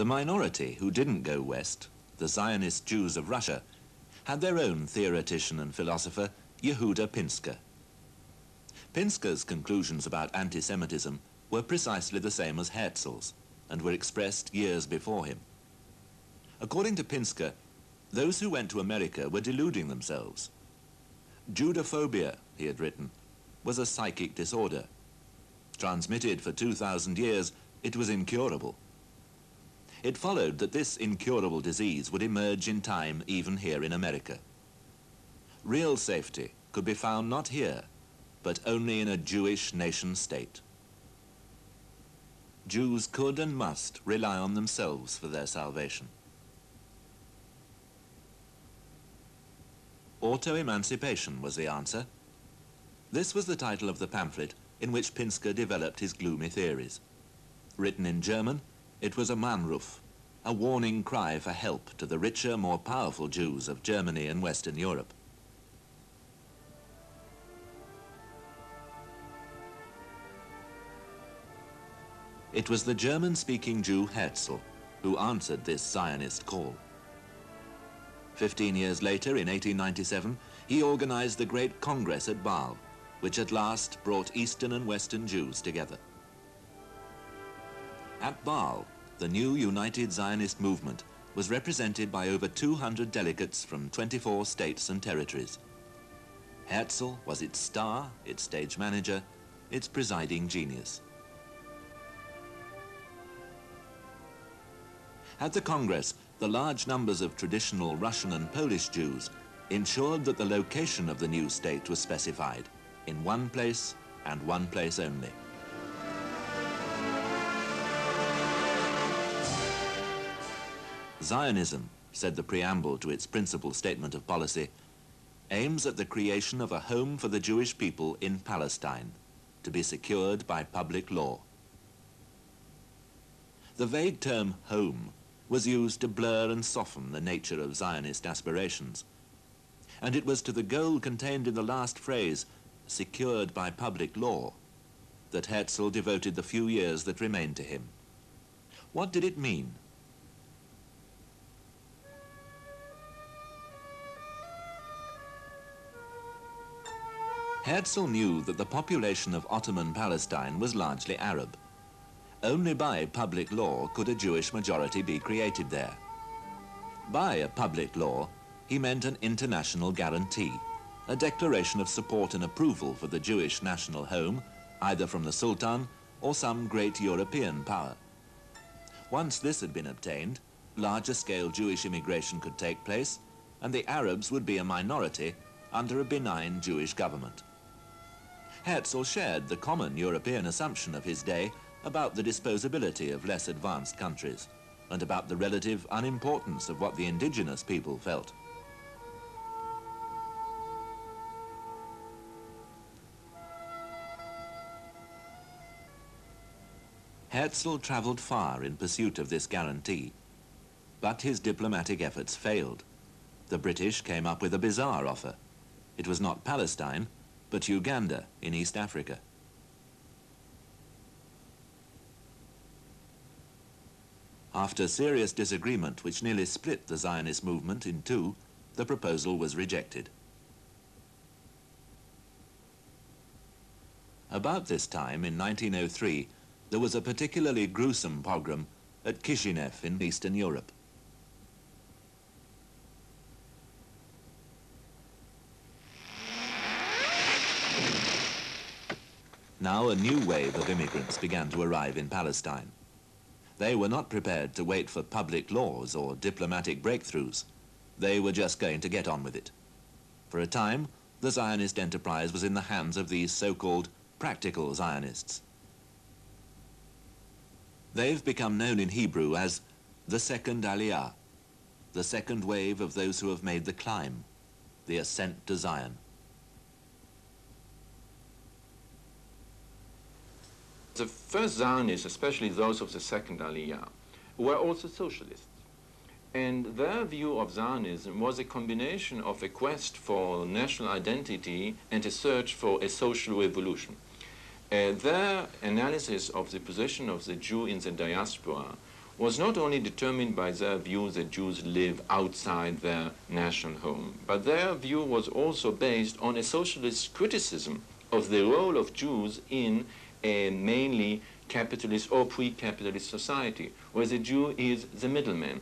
The minority who didn't go west, the Zionist Jews of Russia, had their own theoretician and philosopher, Yehuda Pinsker. Pinsker's conclusions about anti-Semitism were precisely the same as Herzl's and were expressed years before him. According to Pinsker, those who went to America were deluding themselves. Judophobia, he had written, was a psychic disorder. Transmitted for 2,000 years, it was incurable. It followed that this incurable disease would emerge in time even here in America. Real safety could be found not here, but only in a Jewish nation-state. Jews could and must rely on themselves for their salvation. Auto-emancipation was the answer. This was the title of the pamphlet in which Pinsker developed his gloomy theories. Written in German, it was a Mahnruf, a warning cry for help to the richer, more powerful Jews of Germany and Western Europe. It was the German-speaking Jew Herzl who answered this Zionist call. 15 years later, in 1897, he organized the Great Congress at Basel, which at last brought Eastern and Western Jews together. At Basel, the new United Zionist movement was represented by over 200 delegates from 24 states and territories. Herzl was its star, its stage manager, its presiding genius. At the Congress, the large numbers of traditional Russian and Polish Jews ensured that the location of the new state was specified in one place and one place only. Zionism, said the preamble to its principal statement of policy, aims at the creation of a home for the Jewish people in Palestine, to be secured by public law. The vague term home was used to blur and soften the nature of Zionist aspirations, and it was to the goal contained in the last phrase, secured by public law, that Herzl devoted the few years that remained to him. What did it mean? Herzl knew that the population of Ottoman Palestine was largely Arab. Only by public law could a Jewish majority be created there. By a public law, he meant an international guarantee, a declaration of support and approval for the Jewish national home, either from the Sultan or some great European power. Once this had been obtained, larger-scale Jewish immigration could take place, and the Arabs would be a minority under a benign Jewish government. Herzl shared the common European assumption of his day about the disposability of less advanced countries and about the relative unimportance of what the indigenous people felt. Herzl traveled far in pursuit of this guarantee, but his diplomatic efforts failed. The British came up with a bizarre offer. It was not Palestine, but Uganda in East Africa. After serious disagreement which nearly split the Zionist movement in two, the proposal was rejected. About this time, in 1903, there was a particularly gruesome pogrom at Kishinev in Eastern Europe. Now a new wave of immigrants began to arrive in Palestine. They were not prepared to wait for public laws or diplomatic breakthroughs. They were just going to get on with it. For a time, the Zionist enterprise was in the hands of these so-called practical Zionists. They've become known in Hebrew as the second Aliyah, the second wave of those who have made the climb, the ascent to Zion. The first Zionists, especially those of the second Aliyah, were also socialists. And their view of Zionism was a combination of a quest for national identity and a search for a social revolution. Their analysis of the position of the Jew in the diaspora was not only determined by their view that Jews live outside their national home, but their view was also based on a socialist criticism of the role of Jews in a mainly capitalist or pre-capitalist society, where the Jew is the middleman.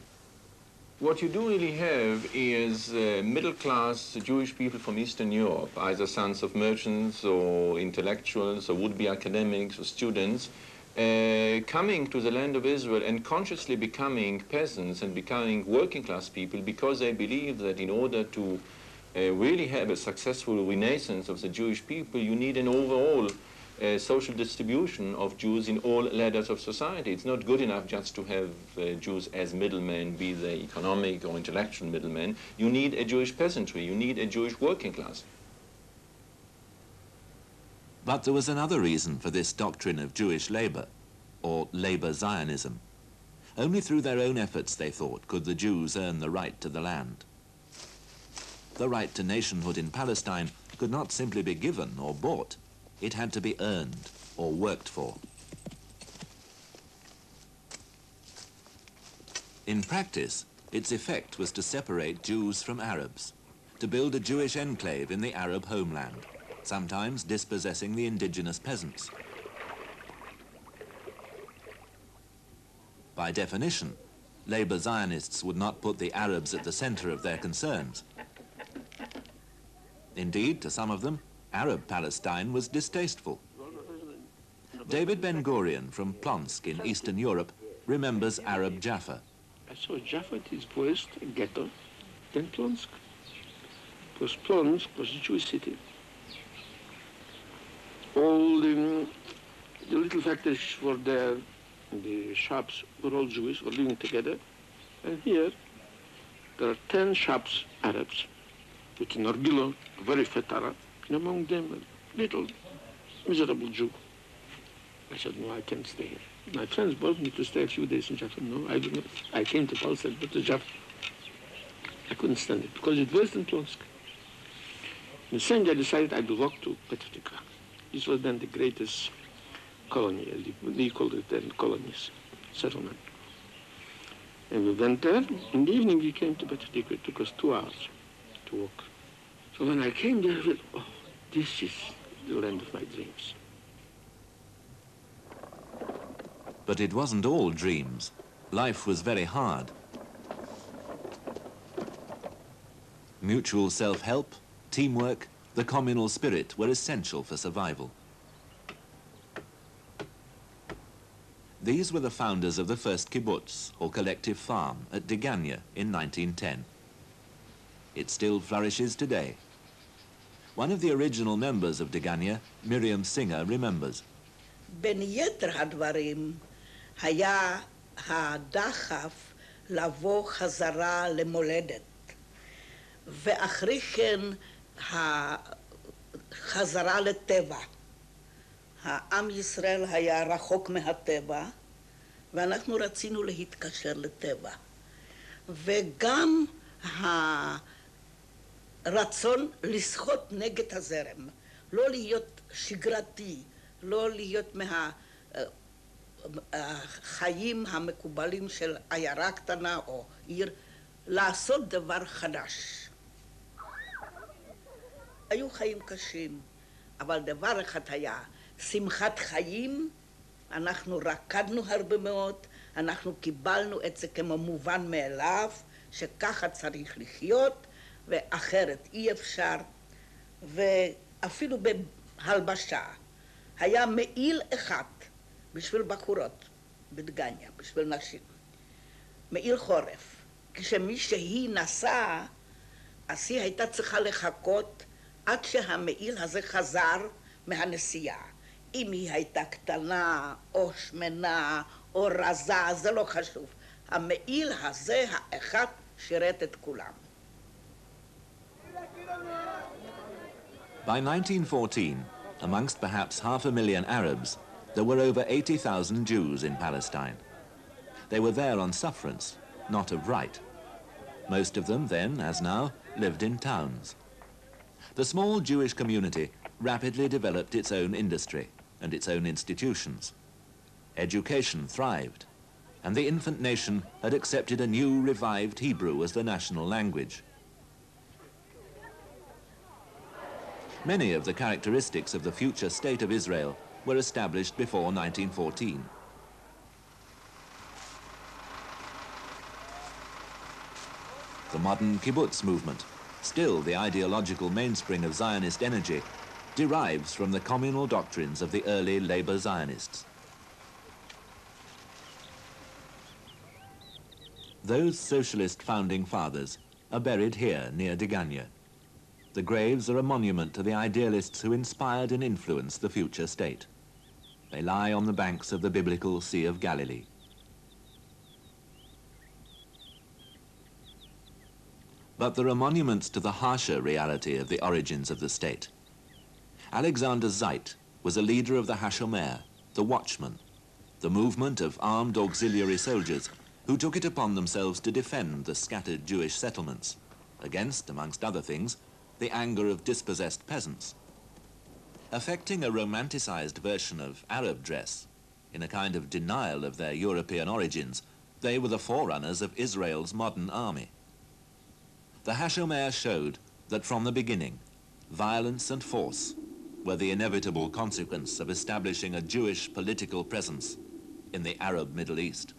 What you do really have is middle-class Jewish people from Eastern Europe, either sons of merchants or intellectuals or would-be academics or students, coming to the land of Israel and consciously becoming peasants and becoming working-class people because they believe that in order to really have a successful renaissance of the Jewish people, you need an overall social distribution of Jews in all ladders of society. It's not good enough just to have Jews as middlemen, be they economic or intellectual middlemen. You need a Jewish peasantry. You need a Jewish working class. But there was another reason for this doctrine of Jewish labor, or labor Zionism. Only through their own efforts, they thought, could the Jews earn the right to the land. The right to nationhood in Palestine could not simply be given or bought. It had to be earned or worked for. In practice, its effect was to separate Jews from Arabs, to build a Jewish enclave in the Arab homeland, sometimes dispossessing the indigenous peasants. By definition, labor Zionists would not put the Arabs at the center of their concerns. Indeed, to some of them, Arab Palestine was distasteful. David Ben-Gurion from Plonsk in Eastern Europe remembers Arab Jaffa. So Jaffa is first a ghetto, then Plonsk. Because Plonsk was a Jewish city. All the little factories were there, the shops were all Jewish, were living together. And here, there are 10 shops, Arabs, with an Orgilo, a very fat Arab, and among them a little miserable Jew. I said, no, I can't stay here. My friends begged me to stay a few days in Jaffa. No, I do not. I came to Palestine, but to Jaffa. I couldn't stand it, because it was in Plonsk. The same day I decided I would walk to Petah Tikva. This was then the greatest colony, as we called it then, colonies, settlement. And we went there. In the evening we came to Petah Tikva. It took us 2 hours to walk. So when I came there, I said, oh, this is the land of my dreams. But it wasn't all dreams. Life was very hard. Mutual self-help, teamwork, the communal spirit were essential for survival. These were the founders of the first kibbutz, or collective farm, at Degania in 1910. It still flourishes today. One of the original members of Degania, Miriam Singer, remembers. בין יתר הדברים היה הדחף לבוא חזרה למולדת, ואחרי כן החזרה לטבע. העם ישראל היה רחוק מהטבע, ואנחנו רצינו להתקשר לטבע. וגם הרצון לשחות נגד הזרם, לא להיות שגרתי, לא להיות מהחיים המקובלים של עיירה קטנה או עיר, לעשות דבר חדש. היו חיים קשים, אבל דבר אחד היה, שמחת חיים, אנחנו רקדנו הרבה מאוד, אנחנו קיבלנו את זה כמו מובן מאליו, שככה צריך לחיות, ואחרת אי אפשר, ואפילו בהלבשה. היה מעיל אחד בשביל בחורות בדגניה, בשביל נשים. מעיל חורף. כשמישהי נסעה, אז היא הייתה צריכה לחכות עד שהמעיל הזה חזר מהנסיעה. אם היא הייתה קטנה או שמנה או רזה, זה לא חשוב. המעיל הזה האחד שירת את כולם. By 1914, amongst perhaps 500,000 Arabs, there were over 80,000 Jews in Palestine. They were there on sufferance, not of right. Most of them then, as now, lived in towns. The small Jewish community rapidly developed its own industry and its own institutions. Education thrived, and the infant nation had accepted a new revived Hebrew as the national language. Many of the characteristics of the future state of Israel were established before 1914. The modern kibbutz movement, still the ideological mainspring of Zionist energy, derives from the communal doctrines of the early labor Zionists. Those socialist founding fathers are buried here near Degania. The graves are a monument to the idealists who inspired and influenced the future state. They lie on the banks of the biblical Sea of Galilee. But there are monuments to the harsher reality of the origins of the state. Alexander Zeit was a leader of the Hashomer, the Watchmen, the movement of armed auxiliary soldiers who took it upon themselves to defend the scattered Jewish settlements against, amongst other things, the anger of dispossessed peasants. Affecting a romanticized version of Arab dress, in a kind of denial of their European origins, they were the forerunners of Israel's modern army. The Hashomer showed that from the beginning, violence and force were the inevitable consequence of establishing a Jewish political presence in the Arab Middle East.